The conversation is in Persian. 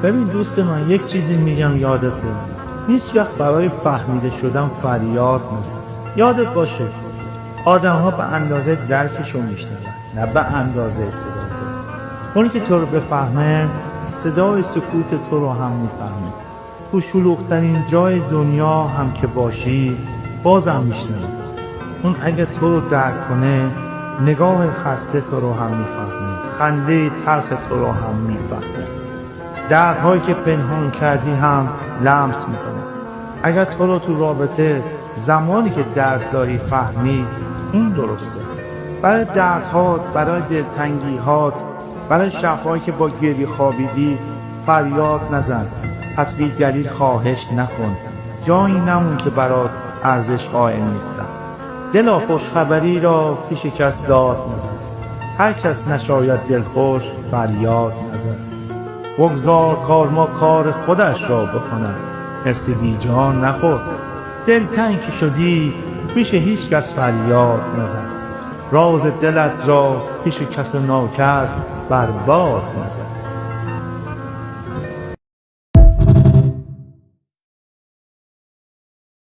ببین دوست من، یک چیزی میگم یادت بمونه، هیچ وقت برای فهمیده شدن فریاد نزن. یادت باشه آدم ها به اندازه درکشو میشنون، نه به اندازه استعدادت. اونی که تو رو بفهمه صدای سکوت تو رو هم میفهمه. تو شلوغ‌ترین جای دنیا هم که باشی بازم میشنوه. اون اگه تو رو درک کنه نگاه خسته تو رو هم میفهمه، خنده تلخ تو رو هم میفهمه، دردهایی که پنهان کردی هم لمس میکنه. اگر تو رو تو رابطه زمانی که درد داری فهمید، این درسته. برای دردهات، برای دلتنگیهات، برای شبهایی که با گریه خوابیدی فریاد نزن. پس بی دلیل خواهش نکن، جایی نمون که برات ارزش قائل نیستن. دلا خوشخبری را پیش کس داد نزن، هر کس نشاید دلخوش فریاد نزن. بگذار کارما کار خودش را بکنن، حرص بیجان نخور. دلتنگ که شدی پیش هیچ کس فریاد نزن، راز دلت را پیش کس ناکس برباد نزن.